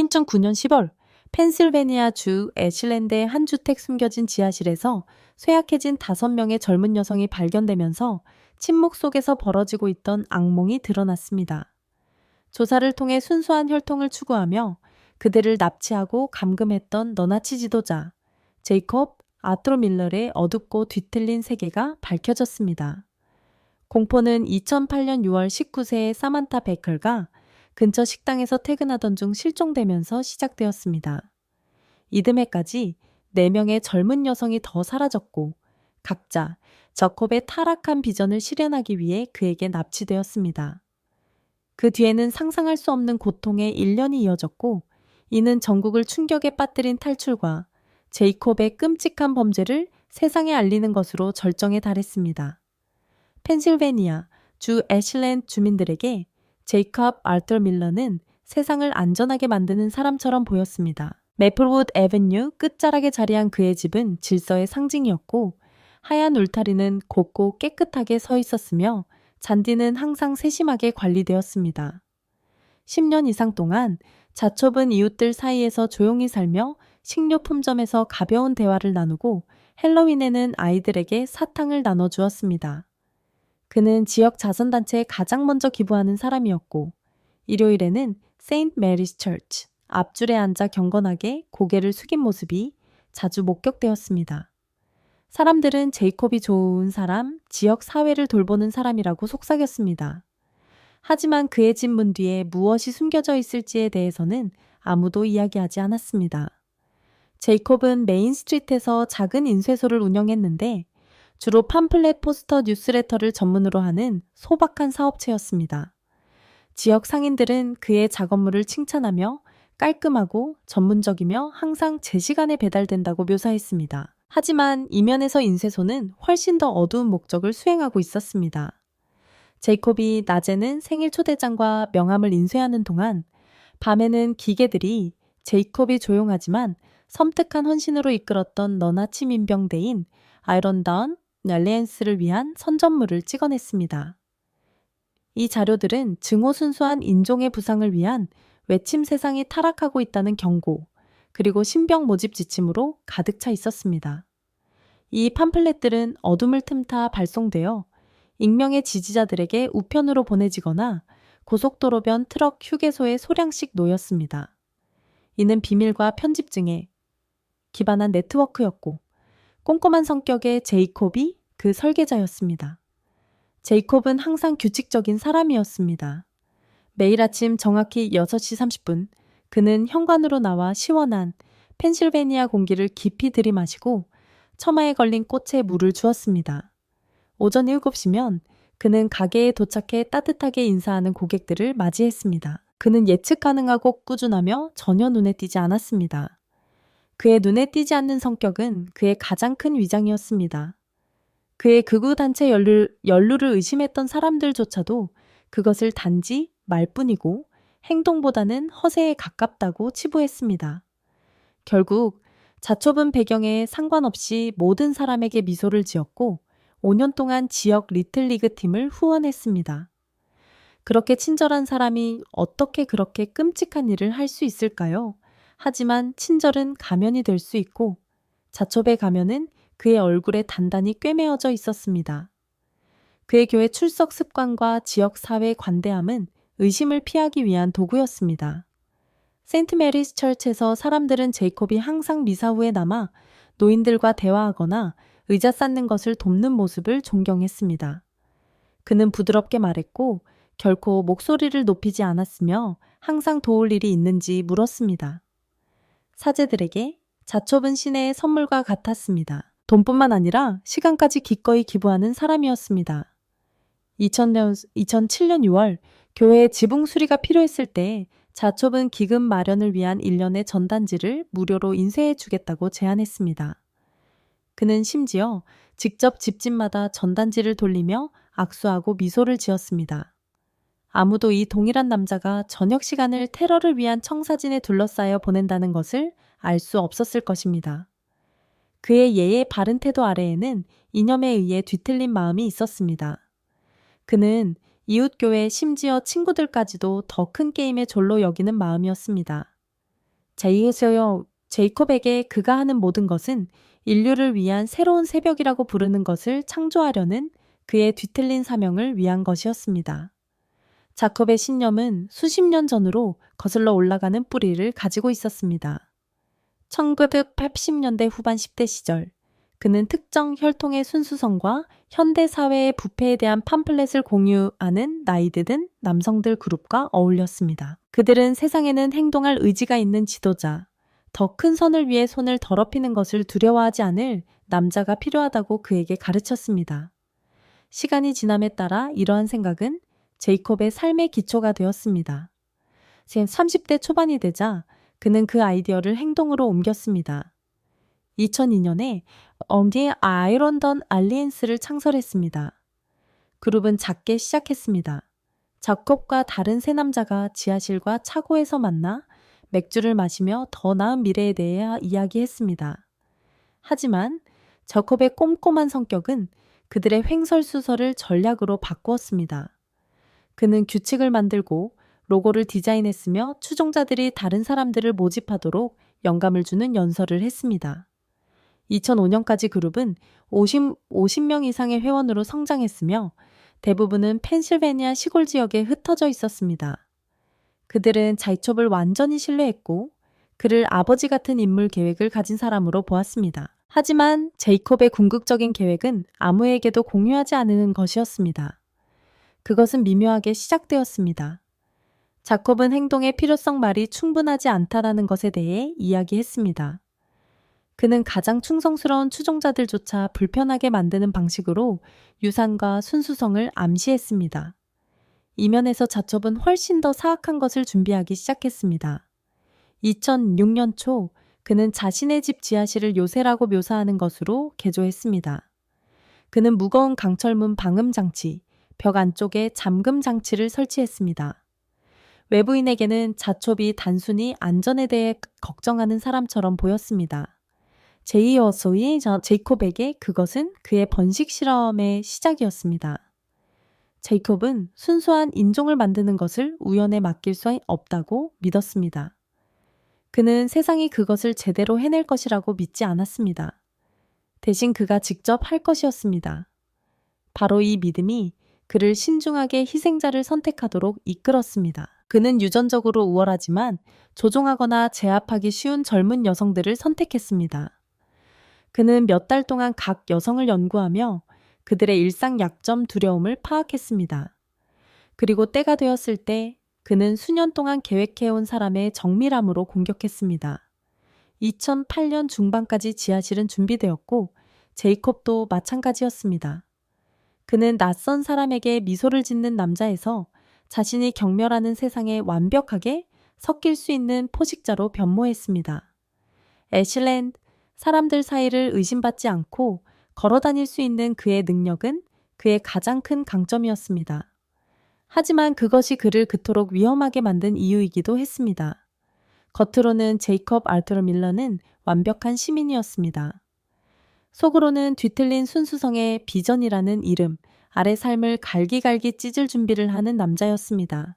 2009년 10월 펜실베니아 주 애슐랜드의 한 주택 숨겨진 지하실에서 쇠약해진 5명의 젊은 여성이 발견되면서 침묵 속에서 벌어지고 있던 악몽이 드러났습니다. 조사를 통해 순수한 혈통을 추구하며 그들을 납치하고 감금했던 너나치 지도자 제이콥 아트로 밀러의 어둡고 뒤틀린 세계가 밝혀졌습니다. 공포는 2008년 6월 19세의 사만타 베컬가 근처 식당에서 퇴근하던 중 실종되면서 시작되었습니다. 이듬해까지 4명의 젊은 여성이 더 사라졌고 각자 저콥의 타락한 비전을 실현하기 위해 그에게 납치되었습니다. 그 뒤에는 상상할 수 없는 고통의 1년이 이어졌고 이는 전국을 충격에 빠뜨린 탈출과 제이콥의 끔찍한 범죄를 세상에 알리는 것으로 절정에 달했습니다. 펜실베니아 주 애슐랜드 주민들에게 제이콥 아터 밀러는 세상을 안전하게 만드는 사람처럼 보였습니다. 매플우드 애버뉴 끝자락에 자리한 그의 집은 질서의 상징이었고 하얀 울타리는 곱고 깨끗하게 서 있었으며 잔디는 항상 세심하게 관리되었습니다. 10년 이상 동안 자초본 이웃들 사이에서 조용히 살며 식료품점에서 가벼운 대화를 나누고 헬로윈에는 아이들에게 사탕을 나눠주었습니다. 그는 지역 자선단체에 가장 먼저 기부하는 사람이었고 일요일에는 세인트 메리스 처치 앞줄에 앉아 경건하게 고개를 숙인 모습이 자주 목격되었습니다. 사람들은 제이콥이 좋은 사람, 지역 사회를 돌보는 사람이라고 속삭였습니다. 하지만 그의 집 문 뒤에 무엇이 숨겨져 있을지에 대해서는 아무도 이야기하지 않았습니다. 제이콥은 메인 스트리트에서 작은 인쇄소를 운영했는데 주로 팜플렛 포스터 뉴스레터를 전문으로 하는 소박한 사업체였습니다. 지역 상인들은 그의 작업물을 칭찬하며 깔끔하고 전문적이며 항상 제 시간에 배달된다고 묘사했습니다. 하지만 이면에서 인쇄소는 훨씬 더 어두운 목적을 수행하고 있었습니다. 제이콥이 낮에는 생일 초대장과 명함을 인쇄하는 동안 밤에는 기계들이 제이콥이 조용하지만 섬뜩한 헌신으로 이끌었던 너나치 민병대인 아이런다운 넬리엔스를 위한 선전물을 찍어냈습니다. 이 자료들은 증오순수한 인종의 부상을 위한 외침 세상이 타락하고 있다는 경고, 그리고 신병 모집 지침으로 가득 차 있었습니다. 이 팜플렛들은 어둠을 틈타 발송되어 익명의 지지자들에게 우편으로 보내지거나 고속도로변 트럭 휴게소에 소량씩 놓였습니다. 이는 비밀과 편집증에 기반한 네트워크였고 꼼꼼한 성격의 제이콥이 그 설계자였습니다. 제이콥은 항상 규칙적인 사람이었습니다. 매일 아침 정확히 6시 30분 그는 현관으로 나와 시원한 펜실베니아 공기를 깊이 들이마시고 처마에 걸린 꽃에 물을 주었습니다. 오전 7시면 그는 가게에 도착해 따뜻하게 인사하는 고객들을 맞이했습니다. 그는 예측 가능하고 꾸준하며 전혀 눈에 띄지 않았습니다. 그의 눈에 띄지 않는 성격은 그의 가장 큰 위장이었습니다. 그의 극우단체 연루를 의심했던 사람들조차도 그것을 단지 말뿐이고 행동보다는 허세에 가깝다고 치부했습니다. 결국 자초본 배경에 상관없이 모든 사람에게 미소를 지었고 5년 동안 지역 리틀리그 팀을 후원했습니다. 그렇게 친절한 사람이 어떻게 그렇게 끔찍한 일을 할 수 있을까요? 하지만 친절은 가면이 될 수 있고 자초의 가면은 그의 얼굴에 단단히 꿰매어져 있었습니다. 그의 교회 출석 습관과 지역 사회 관대함은 의심을 피하기 위한 도구였습니다. 세인트 메리스 처치에서 사람들은 제이콥이 항상 미사 후에 남아 노인들과 대화하거나 의자 쌓는 것을 돕는 모습을 존경했습니다. 그는 부드럽게 말했고 결코 목소리를 높이지 않았으며 항상 도울 일이 있는지 물었습니다. 사제들에게 자초본 신의 선물과 같았습니다. 돈뿐만 아니라 시간까지 기꺼이 기부하는 사람이었습니다. 2007년 6월 교회에 지붕 수리가 필요했을 때 자초본 기금 마련을 위한 일련의 전단지를 무료로 인쇄해 주겠다고 제안했습니다. 그는 심지어 직접 집집마다 전단지를 돌리며 악수하고 미소를 지었습니다. 아무도 이 동일한 남자가 저녁 시간을 테러를 위한 청사진에 둘러싸여 보낸다는 것을 알 수 없었을 것입니다. 그의 예의 바른 태도 아래에는 이념에 의해 뒤틀린 마음이 있었습니다. 그는 이웃교회 심지어 친구들까지도 더 큰 게임의 졸로 여기는 마음이었습니다. 제이콥에게 그가 하는 모든 것은 인류를 위한 새로운 새벽이라고 부르는 것을 창조하려는 그의 뒤틀린 사명을 위한 것이었습니다. 자콥의 신념은 수십 년 전으로 거슬러 올라가는 뿌리를 가지고 있었습니다. 1980년대 후반 10대 시절, 그는 특정 혈통의 순수성과 현대 사회의 부패에 대한 팜플렛을 공유하는 나이드 든 남성들 그룹과 어울렸습니다. 그들은 세상에는 행동할 의지가 있는 지도자, 더 큰 선을 위해 손을 더럽히는 것을 두려워하지 않을 남자가 필요하다고 그에게 가르쳤습니다. 시간이 지남에 따라 이러한 생각은 제이콥의 삶의 기초가 되었습니다. 30대 초반이 되자 그는 그 아이디어를 행동으로 옮겼습니다. 2002년에 언디 아이런던 알리엔스를 창설했습니다. 그룹은 작게 시작했습니다. 자콥과 다른 세 남자가 지하실과 차고에서 만나 맥주를 마시며 더 나은 미래에 대해 이야기했습니다. 하지만 자콥의 꼼꼼한 성격은 그들의 횡설수설을 전략으로 바꾸었습니다. 그는 규칙을 만들고 로고를 디자인했으며 추종자들이 다른 사람들을 모집하도록 영감을 주는 연설을 했습니다. 2005년까지 그룹은 50명 이상의 회원으로 성장했으며 대부분은 펜실베니아 시골 지역에 흩어져 있었습니다. 그들은 자이콥을 완전히 신뢰했고 그를 아버지 같은 인물 계획을 가진 사람으로 보았습니다. 하지만 제이콥의 궁극적인 계획은 아무에게도 공유하지 않는 것이었습니다. 그것은 미묘하게 시작되었습니다. 자콥은 행동의 필요성 말이 충분하지 않다라는 것에 대해 이야기했습니다. 그는 가장 충성스러운 추종자들조차 불편하게 만드는 방식으로 유산과 순수성을 암시했습니다. 이면에서 자첩은 훨씬 더 사악한 것을 준비하기 시작했습니다. 2006년 초 그는 자신의 집 지하실을 요새라고 묘사하는 것으로 개조했습니다. 그는 무거운 강철문 방음장치, 벽 안쪽에 잠금장치를 설치했습니다. 외부인에게는 자첩이 단순히 안전에 대해 걱정하는 사람처럼 보였습니다. 제이어소의 제이콥에게 그것은 그의 번식 실험의 시작이었습니다. 제이콥은 순수한 인종을 만드는 것을 우연에 맡길 수 없다고 믿었습니다. 그는 세상이 그것을 제대로 해낼 것이라고 믿지 않았습니다. 대신 그가 직접 할 것이었습니다. 바로 이 믿음이 그를 신중하게 희생자를 선택하도록 이끌었습니다. 그는 유전적으로 우월하지만 조종하거나 제압하기 쉬운 젊은 여성들을 선택했습니다. 그는 몇 달 동안 각 여성을 연구하며 그들의 일상 약점 두려움을 파악했습니다. 그리고 때가 되었을 때 그는 수년 동안 계획해온 사람의 정밀함으로 공격했습니다. 2008년 중반까지 지하실은 준비되었고 제이콥도 마찬가지였습니다. 그는 낯선 사람에게 미소를 짓는 남자에서 자신이 경멸하는 세상에 완벽하게 섞일 수 있는 포식자로 변모했습니다. 애슐랜드, 사람들 사이를 의심받지 않고 걸어다닐 수 있는 그의 능력은 그의 가장 큰 강점이었습니다. 하지만 그것이 그를 그토록 위험하게 만든 이유이기도 했습니다. 겉으로는 제이콥 알터러 밀러는 완벽한 시민이었습니다. 속으로는 뒤틀린 순수성의 비전이라는 이름 아래 삶을 갈기갈기 찢을 준비를 하는 남자였습니다.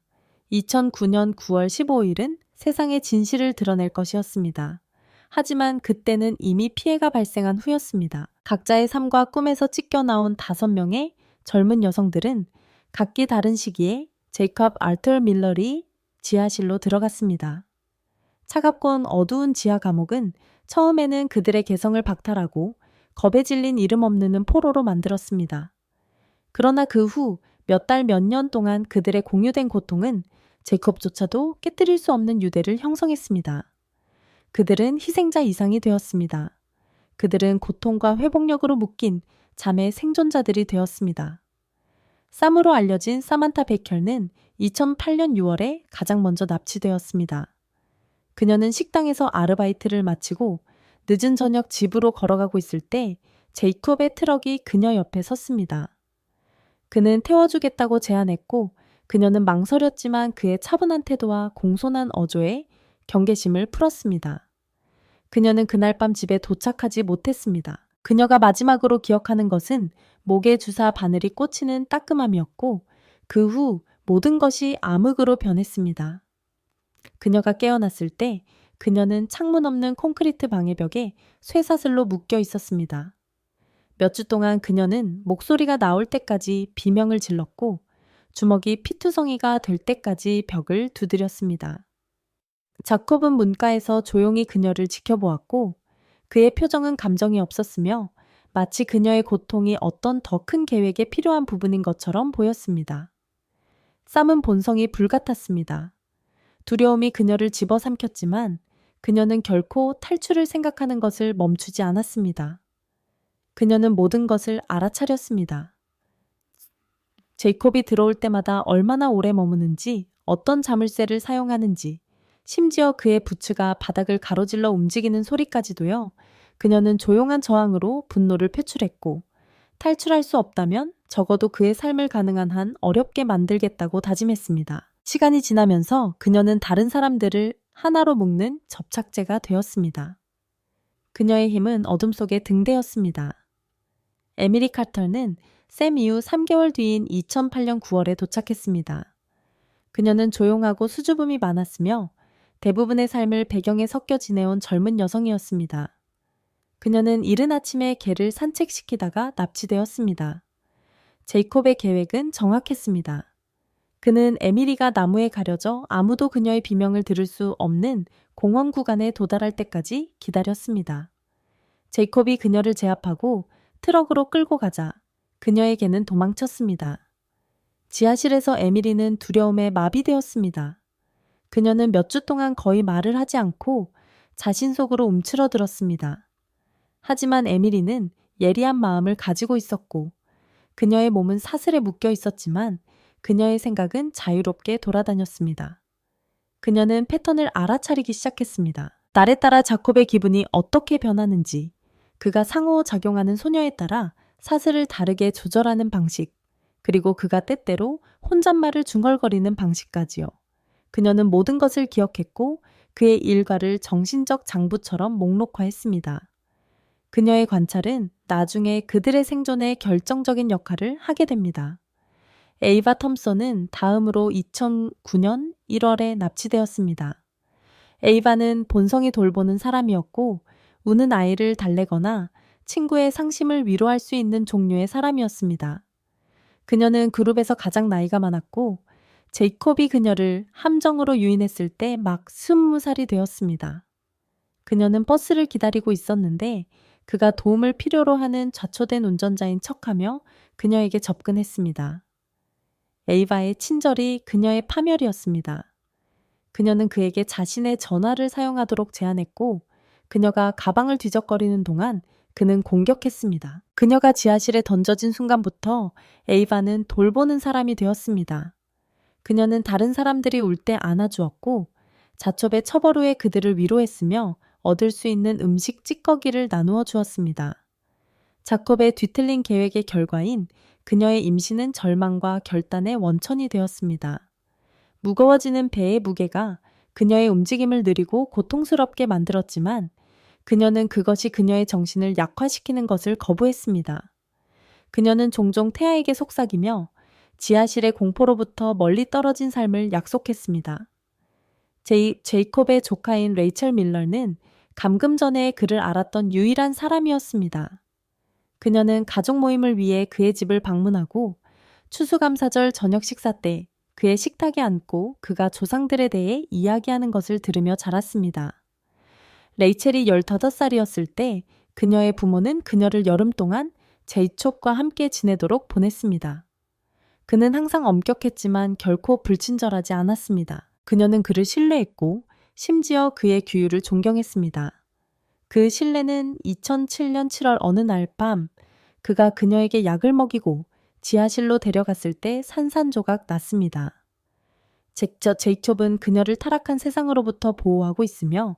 2009년 9월 15일은 세상의 진실을 드러낼 것이었습니다. 하지만 그때는 이미 피해가 발생한 후였습니다. 각자의 삶과 꿈에서 찢겨나온 5명의 젊은 여성들은 각기 다른 시기에 제이콥 알터 밀러리 지하실로 들어갔습니다. 차갑고 어두운 지하 감옥은 처음에는 그들의 개성을 박탈하고 겁에 질린 이름 없는 포로로 만들었습니다. 그러나 그 후 몇 달 몇 년 동안 그들의 공유된 고통은 제이콥조차도 깨뜨릴 수 없는 유대를 형성했습니다. 그들은 희생자 이상이 되었습니다. 그들은 고통과 회복력으로 묶인 잠의 생존자들이 되었습니다. 쌈으로 알려진 사만타 베켈는 2008년 6월에 가장 먼저 납치되었습니다. 그녀는 식당에서 아르바이트를 마치고 늦은 저녁 집으로 걸어가고 있을 때 제이콥의 트럭이 그녀 옆에 섰습니다. 그는 태워주겠다고 제안했고 그녀는 망설였지만 그의 차분한 태도와 공손한 어조에 경계심을 풀었습니다. 그녀는 그날 밤 집에 도착하지 못했습니다. 그녀가 마지막으로 기억하는 것은 목에 주사 바늘이 꽂히는 따끔함이었고 그 후 모든 것이 암흑으로 변했습니다. 그녀가 깨어났을 때 그녀는 창문 없는 콘크리트 방의 벽에 쇠사슬로 묶여 있었습니다. 몇 주 동안 그녀는 목소리가 나올 때까지 비명을 질렀고 주먹이 피투성이가 될 때까지 벽을 두드렸습니다. 자콥은 문가에서 조용히 그녀를 지켜보았고 그의 표정은 감정이 없었으며 마치 그녀의 고통이 어떤 더 큰 계획에 필요한 부분인 것처럼 보였습니다. 쌈은 본성이 불같았습니다. 두려움이 그녀를 집어삼켰지만 그녀는 결코 탈출을 생각하는 것을 멈추지 않았습니다. 그녀는 모든 것을 알아차렸습니다. 제이콥이 들어올 때마다 얼마나 오래 머무는지, 어떤 자물쇠를 사용하는지, 심지어 그의 부츠가 바닥을 가로질러 움직이는 소리까지도요. 그녀는 조용한 저항으로 분노를 표출했고 탈출할 수 없다면 적어도 그의 삶을 가능한 한 어렵게 만들겠다고 다짐했습니다. 시간이 지나면서 그녀는 다른 사람들을 하나로 묶는 접착제가 되었습니다. 그녀의 힘은 어둠 속에 등대었습니다. 에밀리 카터는 샘 이후 3개월 뒤인 2008년 9월에 도착했습니다. 그녀는 조용하고 수줍음이 많았으며 대부분의 삶을 배경에 섞여 지내온 젊은 여성이었습니다. 그녀는 이른 아침에 개를 산책시키다가 납치되었습니다. 제이콥의 계획은 정확했습니다. 그는 에밀리가 나무에 가려져 아무도 그녀의 비명을 들을 수 없는 공원 구간에 도달할 때까지 기다렸습니다. 제이콥이 그녀를 제압하고 트럭으로 끌고 가자 그녀의 개는 도망쳤습니다. 지하실에서 에밀리는 두려움에 마비되었습니다. 그녀는 몇 주 동안 거의 말을 하지 않고 자신 속으로 움츠러들었습니다. 하지만 에밀리는 예리한 마음을 가지고 있었고 그녀의 몸은 사슬에 묶여 있었지만 그녀의 생각은 자유롭게 돌아다녔습니다. 그녀는 패턴을 알아차리기 시작했습니다. 날에 따라 자콥의 기분이 어떻게 변하는지, 그가 상호작용하는 소녀에 따라 사슬을 다르게 조절하는 방식, 그리고 그가 때때로 혼잣말을 중얼거리는 방식까지요. 그녀는 모든 것을 기억했고 그의 일과를 정신적 장부처럼 목록화했습니다. 그녀의 관찰은 나중에 그들의 생존에 결정적인 역할을 하게 됩니다. 에이바 텀슨은 다음으로 2009년 1월에 납치되었습니다. 에이바는 본성이 돌보는 사람이었고 우는 아이를 달래거나 친구의 상심을 위로할 수 있는 종류의 사람이었습니다. 그녀는 그룹에서 가장 나이가 많았고 제이콥이 그녀를 함정으로 유인했을 때 막 20살이 되었습니다. 그녀는 버스를 기다리고 있었는데 그가 도움을 필요로 하는 좌초된 운전자인 척하며 그녀에게 접근했습니다. 에이바의 친절이 그녀의 파멸이었습니다. 그녀는 그에게 자신의 전화를 사용하도록 제안했고 그녀가 가방을 뒤적거리는 동안 그는 공격했습니다. 그녀가 지하실에 던져진 순간부터 에이바는 돌보는 사람이 되었습니다. 그녀는 다른 사람들이 울 때 안아주었고 자첩의 처벌 후에 그들을 위로했으며 얻을 수 있는 음식 찌꺼기를 나누어 주었습니다. 자콥의 뒤틀린 계획의 결과인 그녀의 임신은 절망과 결단의 원천이 되었습니다. 무거워지는 배의 무게가 그녀의 움직임을 느리고 고통스럽게 만들었지만 그녀는 그것이 그녀의 정신을 약화시키는 것을 거부했습니다. 그녀는 종종 태아에게 속삭이며 지하실의 공포로부터 멀리 떨어진 삶을 약속했습니다. 제이콥의 조카인 레이첼 밀러는 감금 전에 그를 알았던 유일한 사람이었습니다. 그녀는 가족 모임을 위해 그의 집을 방문하고 추수감사절 저녁 식사 때 그의 식탁에 앉고 그가 조상들에 대해 이야기하는 것을 들으며 자랐습니다. 레이첼이 15살이었을 때 그녀의 부모는 그녀를 여름 동안 제이콥과 함께 지내도록 보냈습니다. 그는 항상 엄격했지만 결코 불친절하지 않았습니다. 그녀는 그를 신뢰했고 심지어 그의 규율을 존경했습니다. 그 신뢰는 2007년 7월 어느 날 밤 그가 그녀에게 약을 먹이고 지하실로 데려갔을 때 산산조각 났습니다. 제이콥은 그녀를 타락한 세상으로부터 보호하고 있으며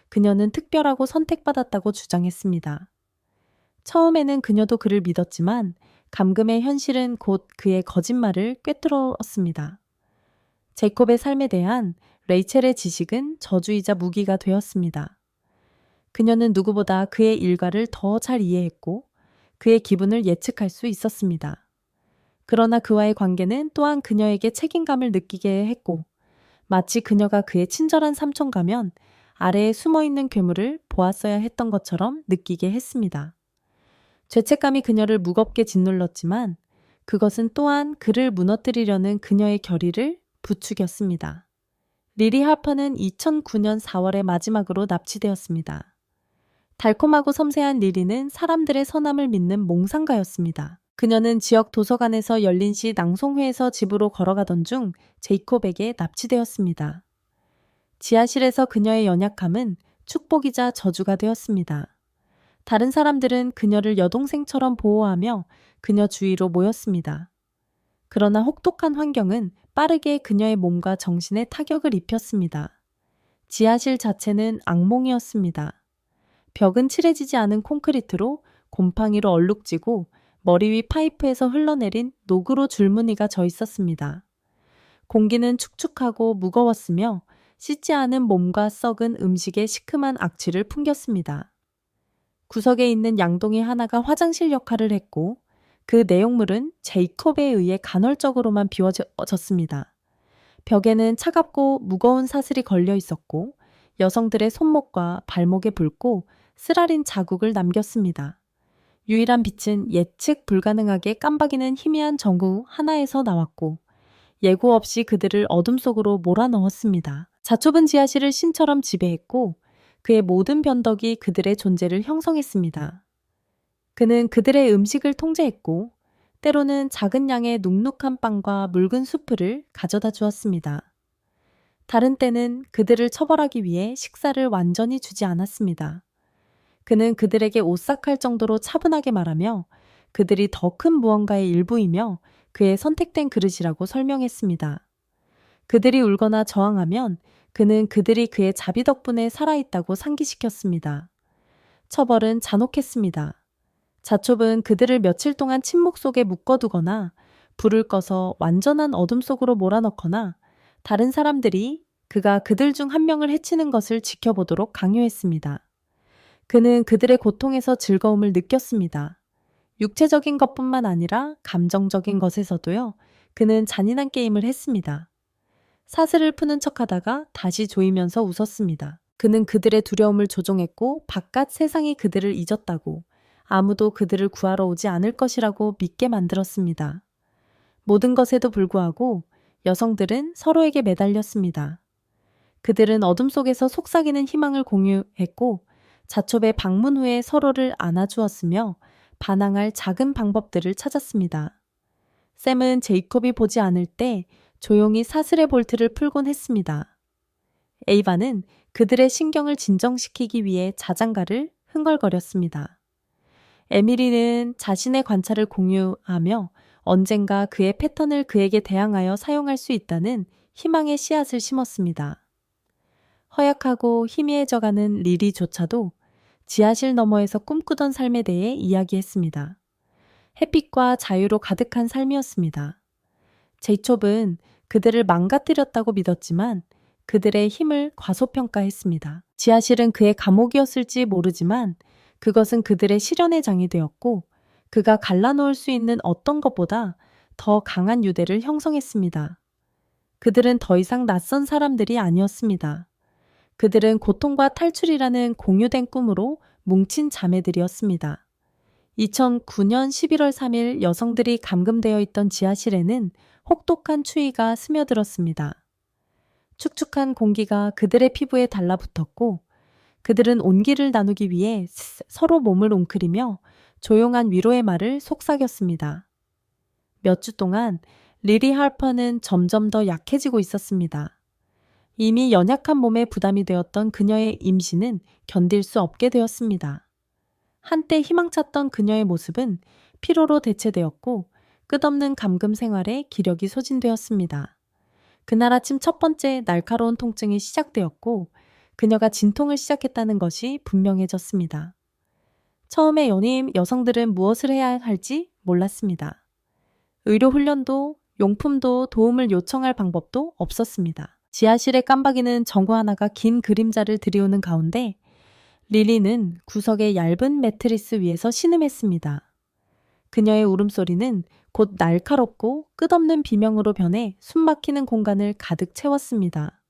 그녀는 특별하고 선택받았다고 주장했습니다. 처음에는 그녀도 그를 믿었지만 감금의 현실은 곧 그의 거짓말을 꿰뚫었습니다. 제이콥의 삶에 대한 레이첼의 지식은 저주이자 무기가 되었습니다. 그녀는 누구보다 그의 일과를 더 잘 이해했고 그의 기분을 예측할 수 있었습니다. 그러나 그와의 관계는 또한 그녀에게 책임감을 느끼게 했고 마치 그녀가 그의 친절한 삼촌가면 아래에 숨어있는 괴물을 보았어야 했던 것처럼 느끼게 했습니다. 죄책감이 그녀를 무겁게 짓눌렀지만 그것은 또한 그를 무너뜨리려는 그녀의 결의를 부추겼습니다. 리리 하퍼는 2009년 4월에 마지막으로 납치되었습니다. 달콤하고 섬세한 리리는 사람들의 선함을 믿는 몽상가였습니다. 그녀는 지역 도서관에서 열린 시 낭송회에서 집으로 걸어가던 중 제이콥에게 납치되었습니다. 지하실에서 그녀의 연약함은 축복이자 저주가 되었습니다. 다른 사람들은 그녀를 여동생처럼 보호하며 그녀 주위로 모였습니다. 그러나 혹독한 환경은 빠르게 그녀의 몸과 정신에 타격을 입혔습니다. 지하실 자체는 악몽이었습니다. 벽은 칠해지지 않은 콘크리트로 곰팡이로 얼룩지고 머리 위 파이프에서 흘러내린 녹으로 줄무늬가 져 있었습니다. 공기는 축축하고 무거웠으며 씻지 않은 몸과 썩은 음식의 시큼한 악취를 풍겼습니다. 구석에 있는 양동이 하나가 화장실 역할을 했고 그 내용물은 제이콥에 의해 간헐적으로만 비워졌습니다. 벽에는 차갑고 무거운 사슬이 걸려 있었고 여성들의 손목과 발목에 붉고 쓰라린 자국을 남겼습니다. 유일한 빛은 예측 불가능하게 깜박이는 희미한 전구 하나에서 나왔고 예고 없이 그들을 어둠 속으로 몰아넣었습니다. 자초분 지하실을 신처럼 지배했고 그의 모든 변덕이 그들의 존재를 형성했습니다. 그는 그들의 음식을 통제했고 때로는 작은 양의 눅눅한 빵과 묽은 수프를 가져다 주었습니다. 다른 때는 그들을 처벌하기 위해 식사를 완전히 주지 않았습니다. 그는 그들에게 오싹할 정도로 차분하게 말하며 그들이 더 큰 무언가의 일부이며 그의 선택된 그릇이라고 설명했습니다. 그들이 울거나 저항하면 그는 그들이 그의 자비 덕분에 살아있다고 상기시켰습니다. 처벌은 잔혹했습니다. 자촉은 그들을 며칠 동안 침묵 속에 묶어두거나 불을 꺼서 완전한 어둠 속으로 몰아넣거나 다른 사람들이 그가 그들 중 한 명을 해치는 것을 지켜보도록 강요했습니다. 그는 그들의 고통에서 즐거움을 느꼈습니다. 육체적인 것뿐만 아니라 감정적인 것에서도요. 그는 잔인한 게임을 했습니다. 사슬을 푸는 척하다가 다시 조이면서 웃었습니다. 그는 그들의 두려움을 조종했고 바깥 세상이 그들을 잊었다고 아무도 그들을 구하러 오지 않을 것이라고 믿게 만들었습니다. 모든 것에도 불구하고 여성들은 서로에게 매달렸습니다. 그들은 어둠 속에서 속삭이는 희망을 공유했고 자첩의 방문 후에 서로를 안아주었으며 반항할 작은 방법들을 찾았습니다. 샘은 제이콥이 보지 않을 때 조용히 사슬의 볼트를 풀곤 했습니다. 에이바는 그들의 신경을 진정시키기 위해 자장가를 흥얼거렸습니다. 에밀리는 자신의 관찰을 공유하며 언젠가 그의 패턴을 그에게 대항하여 사용할 수 있다는 희망의 씨앗을 심었습니다. 허약하고 희미해져가는 리리조차도 지하실 너머에서 꿈꾸던 삶에 대해 이야기했습니다. 햇빛과 자유로 가득한 삶이었습니다. 제이콥은 그들을 망가뜨렸다고 믿었지만 그들의 힘을 과소평가했습니다. 지하실은 그의 감옥이었을지 모르지만 그것은 그들의 실현의 장이 되었고 그가 갈라놓을 수 있는 어떤 것보다 더 강한 유대를 형성했습니다. 그들은 더 이상 낯선 사람들이 아니었습니다. 그들은 고통과 탈출이라는 공유된 꿈으로 뭉친 자매들이었습니다. 2009년 11월 3일 여성들이 감금되어 있던 지하실에는 혹독한 추위가 스며들었습니다. 축축한 공기가 그들의 피부에 달라붙었고 그들은 온기를 나누기 위해 서로 몸을 웅크리며 조용한 위로의 말을 속삭였습니다. 몇 주 동안 리리 할퍼는 점점 더 약해지고 있었습니다. 이미 연약한 몸에 부담이 되었던 그녀의 임신은 견딜 수 없게 되었습니다. 한때 희망찼던 그녀의 모습은 피로로 대체되었고 끝없는 감금 생활에 기력이 소진되었습니다. 그날 아침 첫 번째 날카로운 통증이 시작되었고 그녀가 진통을 시작했다는 것이 분명해졌습니다. 처음에 연예인 여성들은 무엇을 해야 할지 몰랐습니다. 의료 훈련도 용품도 도움을 요청할 방법도 없었습니다. 지하실의 깜박이는 전구 하나가 긴 그림자를 들이우는 가운데 리리는 구석의 얇은 매트리스 위에서 신음했습니다. 그녀의 울음소리는 곧 날카롭고 끝없는 비명으로 변해 숨막히는 공간을 가득 채웠습니다.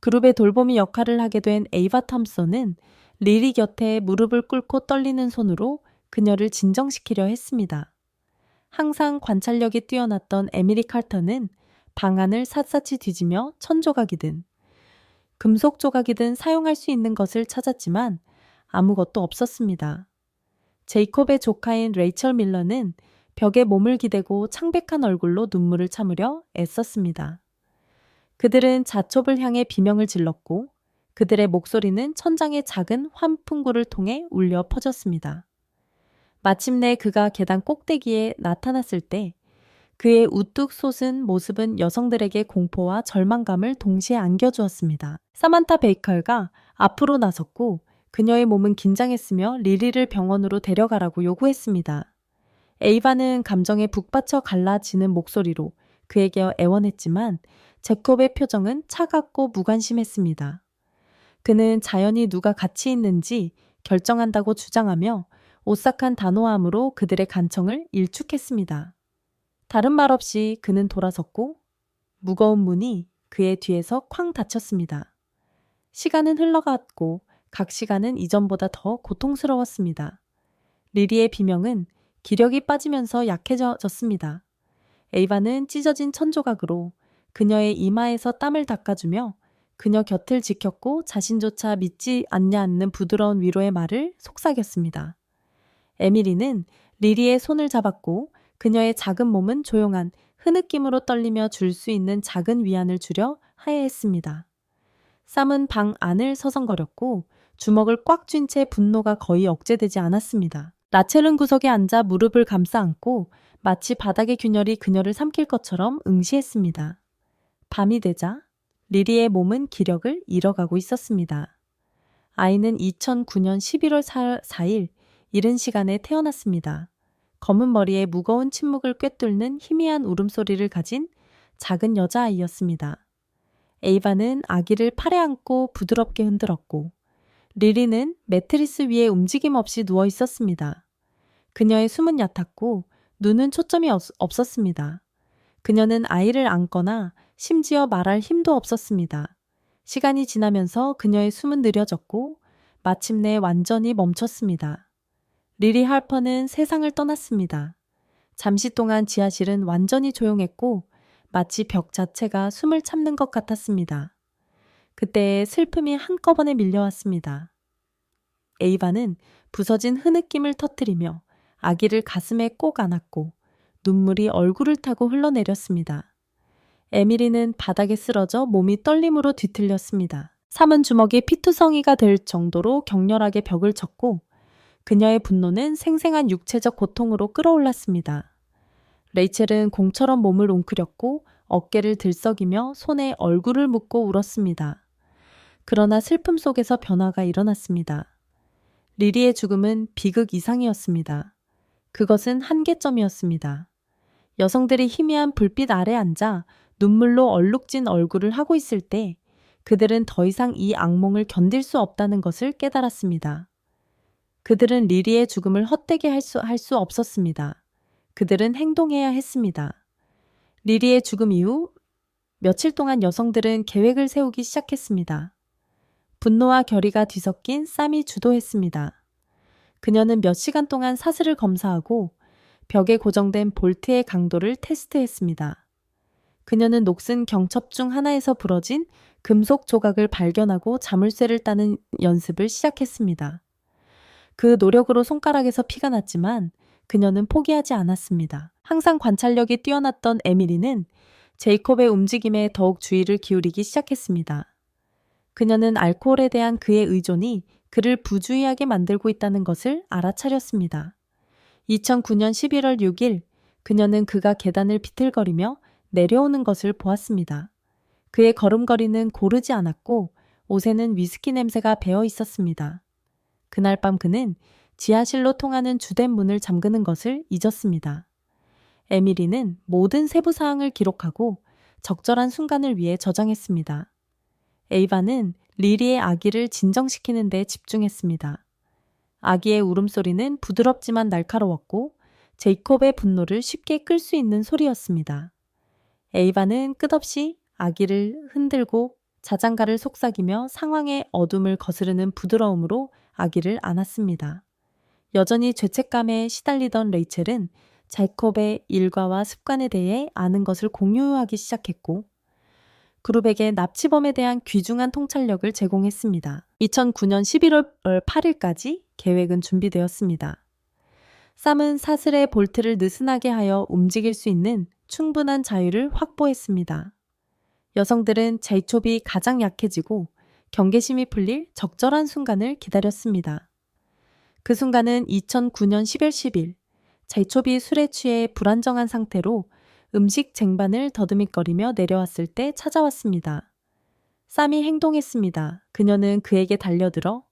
그룹의 돌보미 역할을 하게 된 에이바 탐슨은 리리 곁에 무릎을 꿇고 떨리는 손으로 그녀를 진정시키려 했습니다. 항상 관찰력이 뛰어났던 에밀리 칼터는 방안을 샅샅이 뒤지며 천조각이든 금속 조각이든 사용할 수 있는 것을 찾았지만 아무것도 없었습니다. 제이콥의 조카인 레이첼 밀러는 벽에 몸을 기대고 창백한 얼굴로 눈물을 참으려 애썼습니다. 그들은 자첩을 향해 비명을 질렀고 그들의 목소리는 천장의 작은 환풍구를 통해 울려 퍼졌습니다. 마침내 그가 계단 꼭대기에 나타났을 때 그의 우뚝 솟은 모습은 여성들에게 공포와 절망감을 동시에 안겨주었습니다. 사만타 베이컬가 앞으로 나섰고 그녀의 몸은 긴장했으며 리리를 병원으로 데려가라고 요구했습니다. 에이바는 감정에 북받쳐 갈라지는 목소리로 그에게 애원했지만 제콥의 표정은 차갑고 무관심했습니다. 그는 자연히 누가 같이 있는지 결정한다고 주장하며 오싹한 단호함으로 그들의 간청을 일축했습니다. 다른 말 없이 그는 돌아섰고 무거운 문이 그의 뒤에서 쾅 닫혔습니다. 시간은 흘러갔고 각 시간은 이전보다 더 고통스러웠습니다. 리리의 비명은 기력이 빠지면서 약해졌습니다. 에이바는 찢어진 천조각으로 그녀의 이마에서 땀을 닦아주며 그녀 곁을 지켰고 자신조차 믿지 않는 부드러운 위로의 말을 속삭였습니다. 에밀리는 리리의 손을 잡았고 그녀의 작은 몸은 조용한 흐느낌으로 떨리며 줄 수 있는 작은 위안을 주려 하야했습니다. 쌈은 방 안을 서성거렸고 주먹을 꽉 쥔 채 분노가 거의 억제되지 않았습니다. 라첼은 구석에 앉아 무릎을 감싸 안고 마치 바닥의 균열이 그녀를 삼킬 것처럼 응시했습니다. 밤이 되자 리리의 몸은 기력을 잃어가고 있었습니다. 아이는 2009년 11월 4일 이른 시간에 태어났습니다. 검은 머리에 무거운 침묵을 꿰뚫는 희미한 울음소리를 가진 작은 여자아이였습니다. 에이바는 아기를 팔에 안고 부드럽게 흔들었고 리리는 매트리스 위에 움직임 없이 누워 있었습니다. 그녀의 숨은 얕았고 눈은 초점이 없었습니다. 그녀는 아이를 안거나 심지어 말할 힘도 없었습니다. 시간이 지나면서 그녀의 숨은 느려졌고 마침내 완전히 멈췄습니다. 리리 할퍼는 세상을 떠났습니다. 잠시 동안 지하실은 완전히 조용했고 마치 벽 자체가 숨을 참는 것 같았습니다. 그때 슬픔이 한꺼번에 밀려왔습니다. 에이바는 부서진 흐느낌을 터뜨리며 아기를 가슴에 꼭 안았고 눈물이 얼굴을 타고 흘러내렸습니다. 에밀리는 바닥에 쓰러져 몸이 떨림으로 뒤틀렸습니다. 삼은 주먹이 피투성이가 될 정도로 격렬하게 벽을 쳤고 그녀의 분노는 생생한 육체적 고통으로 끌어올랐습니다. 레이첼은 공처럼 몸을 웅크렸고 어깨를 들썩이며 손에 얼굴을 묻고 울었습니다. 그러나 슬픔 속에서 변화가 일어났습니다. 리리의 죽음은 비극 이상이었습니다. 그것은 한계점이었습니다. 여성들이 희미한 불빛 아래 앉아 눈물로 얼룩진 얼굴을 하고 있을 때 그들은 더 이상 이 악몽을 견딜 수 없다는 것을 깨달았습니다. 그들은 리리의 죽음을 헛되게 할 수 없었습니다. 그들은 행동해야 했습니다. 리리의 죽음 이후 며칠 동안 여성들은 계획을 세우기 시작했습니다. 분노와 결의가 뒤섞인 쌈이 주도했습니다. 그녀는 몇 시간 동안 사슬을 검사하고 벽에 고정된 볼트의 강도를 테스트했습니다. 그녀는 녹슨 경첩 중 하나에서 부러진 금속 조각을 발견하고 자물쇠를 따는 연습을 시작했습니다. 그 노력으로 손가락에서 피가 났지만 그녀는 포기하지 않았습니다. 항상 관찰력이 뛰어났던 에밀리는 제이콥의 움직임에 더욱 주의를 기울이기 시작했습니다. 그녀는 알코올에 대한 그의 의존이 그를 부주의하게 만들고 있다는 것을 알아차렸습니다. 2009년 11월 6일 그녀는 그가 계단을 비틀거리며 내려오는 것을 보았습니다. 그의 걸음걸이는 고르지 않았고 옷에는 위스키 냄새가 배어 있었습니다. 그날 밤 그는 지하실로 통하는 주된 문을 잠그는 것을 잊었습니다. 에밀리는 모든 세부 사항을 기록하고 적절한 순간을 위해 저장했습니다. 에이바는 리리의 아기를 진정시키는 데 집중했습니다. 아기의 울음소리는 부드럽지만 날카로웠고 제이콥의 분노를 쉽게 끌 수 있는 소리였습니다. 에이바는 끝없이 아기를 흔들고 자장가를 속삭이며 상황의 어둠을 거스르는 부드러움으로 아기를 안았습니다. 여전히 죄책감에 시달리던 레이첼은 제이콥의 일과와 습관에 대해 아는 것을 공유하기 시작했고 그룹에게 납치범에 대한 귀중한 통찰력을 제공했습니다. 2009년 11월 8일까지 계획은 준비되었습니다. 쌈은 사슬의 볼트를 느슨하게 하여 움직일 수 있는 충분한 자유를 확보했습니다. 여성들은 제이콥이 가장 약해지고 경계심이 풀릴 적절한 순간을 기다렸습니다. 그 순간은 2009년 10월 10일, 제이콥이 술에 취해 불안정한 상태로 음식 쟁반을 더듬이거리며 내려왔을 때 찾아왔습니다. 쌈이 행동했습니다. 그녀는 그에게 달려들어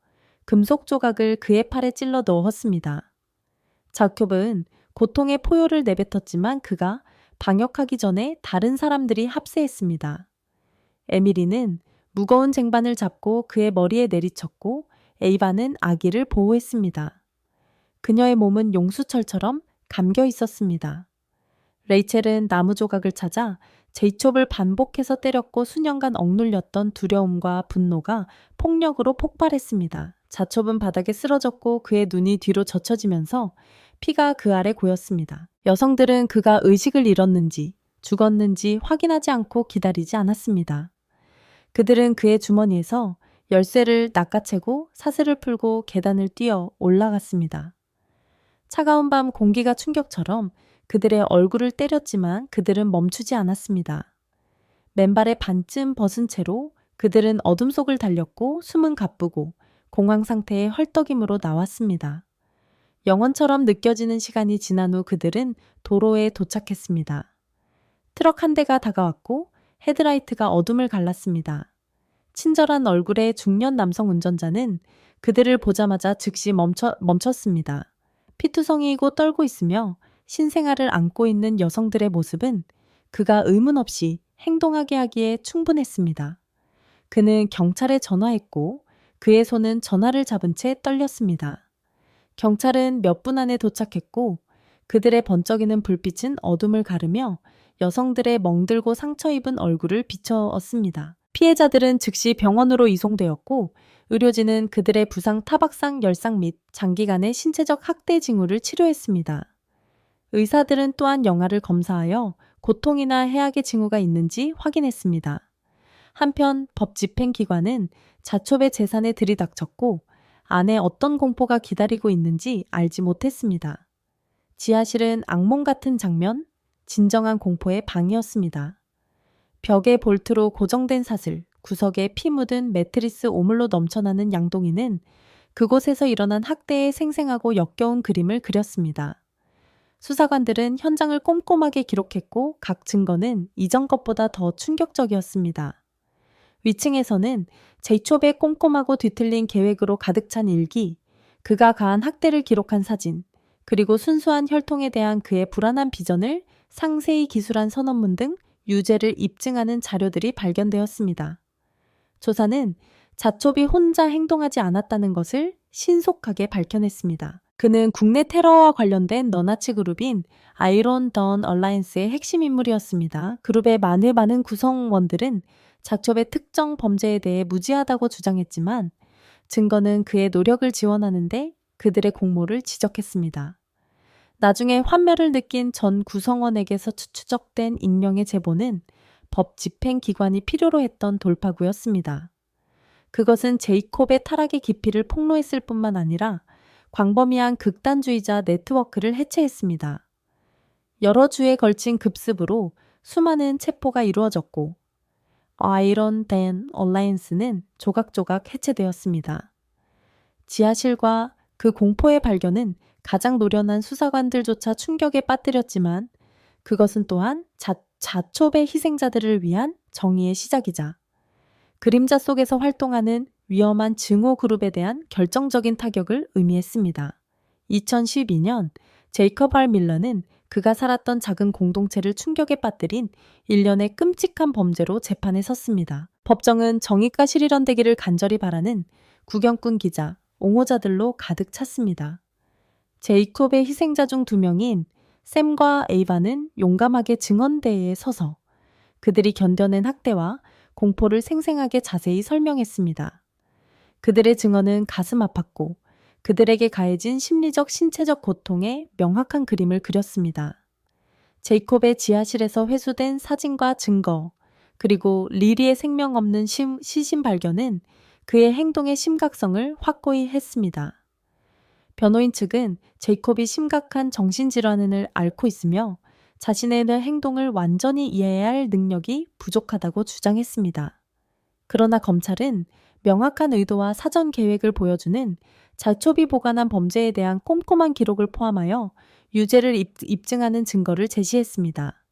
금속 조각을 그의 팔에 찔러 넣었습니다. 자콥은 고통의 포효를 내뱉었지만 그가 방역하기 전에 다른 사람들이 합세했습니다. 에밀리는 무거운 쟁반을 잡고 그의 머리에 내리쳤고 에이바는 아기를 보호했습니다. 그녀의 몸은 용수철처럼 감겨 있었습니다. 레이첼은 나무 조각을 찾아 제이콥을 반복해서 때렸고 수년간 억눌렸던 두려움과 분노가 폭력으로 폭발했습니다. 자콥은 바닥에 쓰러졌고 그의 눈이 뒤로 젖혀지면서 피가 그 아래 고였습니다. 여성들은 그가 의식을 잃었는지 죽었는지 확인하지 않고 기다리지 않았습니다. 그들은 그의 주머니에서 열쇠를 낚아채고 사슬을 풀고 계단을 뛰어 올라갔습니다. 차가운 밤 공기가 충격처럼 그들의 얼굴을 때렸지만 그들은 멈추지 않았습니다. 맨발의 반쯤 벗은 채로 그들은 어둠 속을 달렸고 숨은 가쁘고 공황 상태의 헐떡임으로 나왔습니다. 영원처럼 느껴지는 시간이 지난 후 그들은 도로에 도착했습니다. 트럭 한 대가 다가왔고 헤드라이트가 어둠을 갈랐습니다. 친절한 얼굴의 중년 남성 운전자는 그들을 보자마자 즉시 멈췄습니다. 피투성이고 떨고 있으며 신생아를 안고 있는 여성들의 모습은 그가 의문 없이 행동하게 하기에 충분했습니다. 그는 경찰에 전화했고 그의 손은 전화를 잡은 채 떨렸습니다. 경찰은 몇 분 안에 도착했고 그들의 번쩍이는 불빛은 어둠을 가르며 여성들의 멍들고 상처 입은 얼굴을 비춰었습니다. 피해자들은 즉시 병원으로 이송되었고 의료진은 그들의 부상 타박상 열상 및 장기간의 신체적 학대 징후를 치료했습니다. 의사들은 또한 영아를 검사하여 고통이나 해악의 징후가 있는지 확인했습니다. 한편 법 집행기관은 자콥의 재산에 들이닥쳤고 안에 어떤 공포가 기다리고 있는지 알지 못했습니다. 지하실은 악몽 같은 장면, 진정한 공포의 방이었습니다. 벽에 볼트로 고정된 사슬, 구석에 피 묻은 매트리스 오물로 넘쳐나는 양동이는 그곳에서 일어난 학대의 생생하고 역겨운 그림을 그렸습니다. 수사관들은 현장을 꼼꼼하게 기록했고 각 증거는 이전 것보다 더 충격적이었습니다. 위층에서는 제이콥의 꼼꼼하고 뒤틀린 계획으로 가득 찬 일기, 그가 가한 학대를 기록한 사진, 그리고 순수한 혈통에 대한 그의 불안한 비전을 상세히 기술한 선언문 등 유죄를 입증하는 자료들이 발견되었습니다. 조사는 자콥이 혼자 행동하지 않았다는 것을 신속하게 밝혀냈습니다. 그는 국내 테러와 관련된 너나치 그룹인 아이론 던 얼라이언스의 핵심 인물이었습니다. 그룹의 많은 구성원들은 자콥의 특정 범죄에 대해 무지하다고 주장했지만 증거는 그의 노력을 지원하는데 그들의 공모를 지적했습니다. 나중에 환멸을 느낀 전 구성원에게서 추적된 익명의 제보는 법 집행기관이 필요로 했던 돌파구였습니다. 그것은 제이콥의 타락의 깊이를 폭로했을 뿐만 아니라 광범위한 극단주의자 네트워크를 해체했습니다. 여러 주에 걸친 급습으로 수많은 체포가 이루어졌고 아이론 던 얼라이언스는 조각조각 해체되었습니다. 지하실과 그 공포의 발견은 가장 노련한 수사관들조차 충격에 빠뜨렸지만 그것은 또한 자콥의 희생자들을 위한 정의의 시작이자 그림자 속에서 활동하는 위험한 증오 그룹에 대한 결정적인 타격을 의미했습니다. 2012년 제이콥 R. 밀러는 그가 살았던 작은 공동체를 충격에 빠뜨린 일련의 끔찍한 범죄로 재판에 섰습니다. 법정은 정의가 실현되기를 간절히 바라는 구경꾼 기자, 옹호자들로 가득 찼습니다. 제이콥의 희생자 중 2명인 샘과 에이바는 용감하게 증언대에 서서 그들이 견뎌낸 학대와 공포를 생생하게 자세히 설명했습니다. 그들의 증언은 가슴 아팠고 그들에게 가해진 심리적, 신체적 고통의 명확한 그림을 그렸습니다. 제이콥의 지하실에서 회수된 사진과 증거, 그리고 리리의 생명 없는 시신 발견은 그의 행동의 심각성을 확고히 했습니다. 변호인 측은 제이콥이 심각한 정신질환을 앓고 있으며 자신의 행동을 완전히 이해해야 할 능력이 부족하다고 주장했습니다. 그러나 검찰은 명확한 의도와 사전 계획을 보여주는 자초비 보관한 범죄에 대한 꼼꼼한 기록을 포함하여 유죄를 입증하는 증거를 제시했습니다.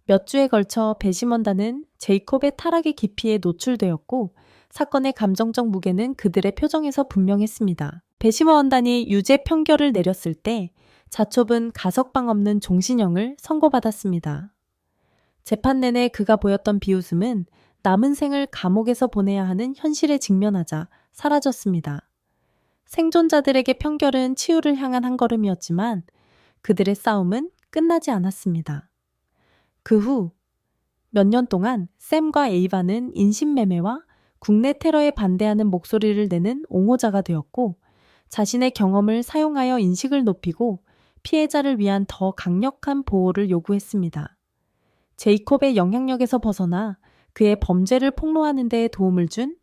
몇 주에 걸쳐 배심원단은 제이콥의 타락의 깊이에 노출되었고 사건의 감정적 무게는 그들의 표정에서 분명했습니다. 배심원단이 유죄 판결을 내렸을 때 자촉은 가석방 없는 종신형을 선고받았습니다. 재판 내내 그가 보였던 비웃음은 남은 생을 감옥에서 보내야 하는 현실에 직면하자 사라졌습니다. 생존자들에게 판결은 치유를 향한 한 걸음이었지만 그들의 싸움은 끝나지 않았습니다. 그 후 몇 년 동안 샘과 에이바는 인신매매와 국내 테러에 반대하는 목소리를 내는 옹호자가 되었고 자신의 경험을 사용하여 인식을 높이고 피해자를 위한 더 강력한 보호를 요구했습니다. 제이콥의 영향력에서 벗어나 그의 범죄를 폭로하는 데 도움을 준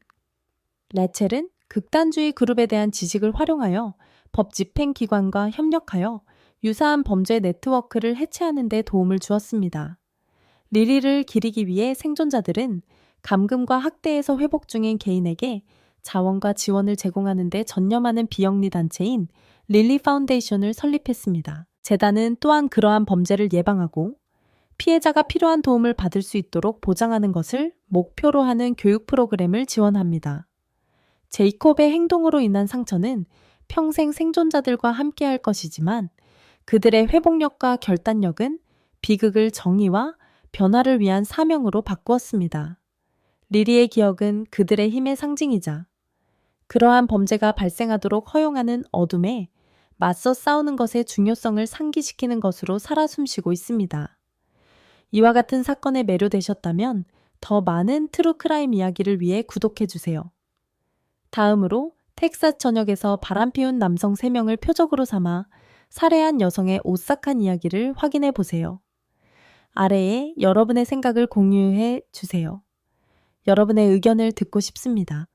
레첼은 극단주의 그룹에 대한 지식을 활용하여 법 집행기관과 협력하여 유사한 범죄 네트워크를 해체하는 데 도움을 주었습니다. 리리를 기리기 위해 생존자들은 감금과 학대에서 회복 중인 개인에게 자원과 지원을 제공하는 데 전념하는 비영리 단체인 릴리 파운데이션을 설립했습니다. 재단은 또한 그러한 범죄를 예방하고 피해자가 필요한 도움을 받을 수 있도록 보장하는 것을 목표로 하는 교육 프로그램을 지원합니다. 제이콥의 행동으로 인한 상처는 평생 생존자들과 함께할 것이지만 그들의 회복력과 결단력은 비극을 정의와 변화를 위한 사명으로 바꾸었습니다. 리리의 기억은 그들의 힘의 상징이자 그러한 범죄가 발생하도록 허용하는 어둠에 맞서 싸우는 것의 중요성을 상기시키는 것으로 살아 숨쉬고 있습니다. 이와 같은 사건에 매료되셨다면 더 많은 트루크라임 이야기를 위해 구독해주세요. 다음으로 텍사스 전역에서 바람피운 남성 3명을 표적으로 삼아 살해한 여성의 오싹한 이야기를 확인해 보세요. 아래에 여러분의 생각을 공유해 주세요. 여러분의 의견을 듣고 싶습니다.